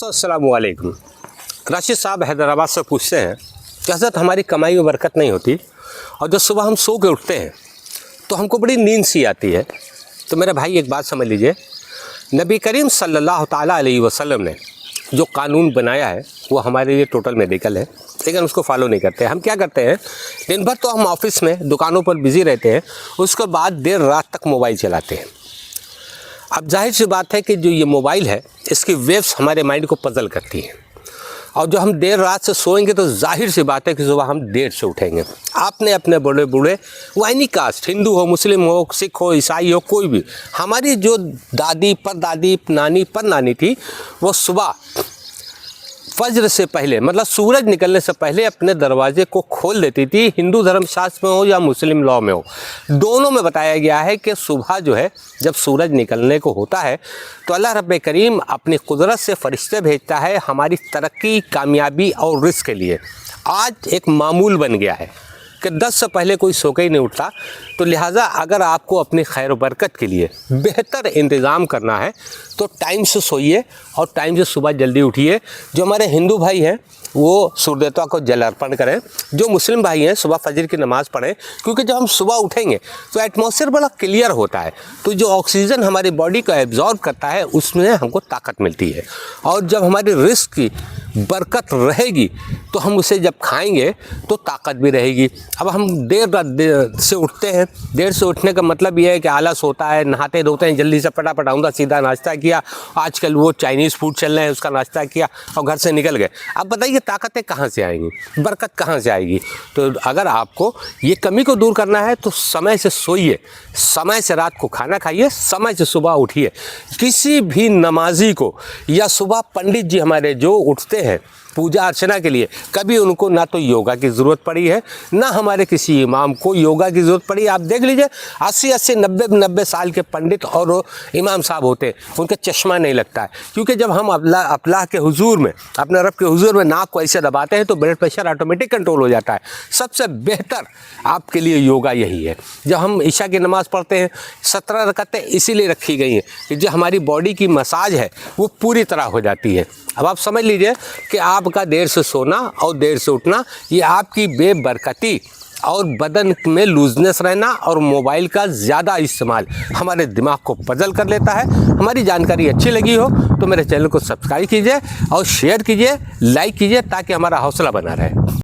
दोस्तों अस्सलाम वालेकुम। राशिद साहब हैदराबाद से पूछते हैं कि हज़रत हमारी कमाई में बरकत नहीं होती और जब सुबह हम सो के उठते हैं तो हमको बड़ी नींद सी आती है। तो मेरे भाई एक बात समझ लीजिए, नबी करीम सल्लल्लाहु ताला अलैहि वसल्लम ने जो कानून बनाया है वो हमारे लिए टोटल मेडिकल है, लेकिन उसको फॉलो नहीं करते। हम क्या करते हैं, दिन भर तो हम ऑफिस में दुकानों पर बिज़ी रहते हैं, उसके बाद देर रात तक मोबाइल चलाते हैं। अब जाहिर सी बात है कि जो ये मोबाइल है इसकी वेव्स हमारे माइंड को पजल करती हैं और जो हम देर रात से सोएंगे तो जाहिर सी बात है कि सुबह हम देर से उठेंगे। आपने अपने बड़े बूढ़े वो एनी कास्ट, हिंदू हो, मुस्लिम हो, सिख हो, ईसाई हो, कोई भी, हमारी जो दादी परदादी नानी परनानी थी वो सुबह फज्र से पहले मतलब सूरज निकलने से पहले अपने दरवाजे को खोल देती थी। हिंदू धर्मशास्त्र में हो या मुस्लिम लॉ में हो, दोनों में बताया गया है कि सुबह जो है जब सूरज निकलने को होता है तो अल्लाह रब्बे करीम अपनी कुदरत से फरिश्ते भेजता है हमारी तरक्की, कामयाबी और रिस्क के लिए। आज एक मामूल बन गया है कि 10 से पहले कोई सो के ही नहीं उठता, तो लिहाजा अगर आपको अपनी खैर बरकत के लिए बेहतर इंतज़ाम करना है तो टाइम से सोइए और टाइम से सुबह जल्दी उठिए। जो हमारे हिंदू भाई हैं वो सूर्य देवता को जल अर्पण करें, जो मुस्लिम भाई हैं सुबह फजर की नमाज़ पढ़ें, क्योंकि जब हम सुबह उठेंगे तो एटमॉस्फेयर बड़ा क्लियर होता है, तो जो ऑक्सीजन हमारी बॉडी को एब्जॉर्ब करता है उसमें हमको ताकत मिलती है और जब हमारी रिस्क की बरकत रहेगी तो हम उसे जब खाएंगे तो ताकत भी रहेगी। अब हम देर से उठते हैं, देर से उठने का मतलब ये है कि आलस होता है, नहाते धोते हैं जल्दी से फटाफट आऊँगा सीधा नाश्ता किया, आजकल वो चाइनीज़ फूड चल रहे हैं उसका नाश्ता किया और घर से निकल गए। अब बताइए ताकतें कहाँ से आएंगी, बरकत कहाँ से आएगी? तो अगर आपको ये कमी को दूर करना है तो समय से सोइए, समय से रात को खाना खाइए, समय से सुबह उठिए। किसी भी नमाजी को या सुबह पंडित जी हमारे जो उठते हैं पूजा अर्चना के लिए, कभी उनको ना तो योगा की ज़रूरत पड़ी है ना हमारे किसी इमाम को योगा की ज़रूरत पड़ी है। आप देख लीजिए 80-80, 90-90 साल के पंडित और इमाम साहब होते हैं, उनका चश्मा नहीं लगता है, क्योंकि जब हम अल्लाह के हुजूर में, अपने रब के हुजूर में नाक को ऐसे दबाते हैं तो ब्लड प्रेशर ऑटोमेटिक कंट्रोल हो जाता है। सबसे बेहतर आपके लिए योगा यही है। जब हम ईशा की नमाज़ पढ़ते हैं 17 रकातें इसीलिए रखी गई हैं कि जो हमारी बॉडी की मसाज है वो पूरी तरह हो जाती है। अब आप समझ लीजिए कि आपका देर से सोना और देर से उठना ये आपकी बेबरकती और बदन में लूजनेस रहना और मोबाइल का ज़्यादा इस्तेमाल हमारे दिमाग को पजल कर लेता है। हमारी जानकारी अच्छी लगी हो तो मेरे चैनल को सब्सक्राइब कीजिए और शेयर कीजिए, लाइक कीजिए ताकि हमारा हौसला बना रहे।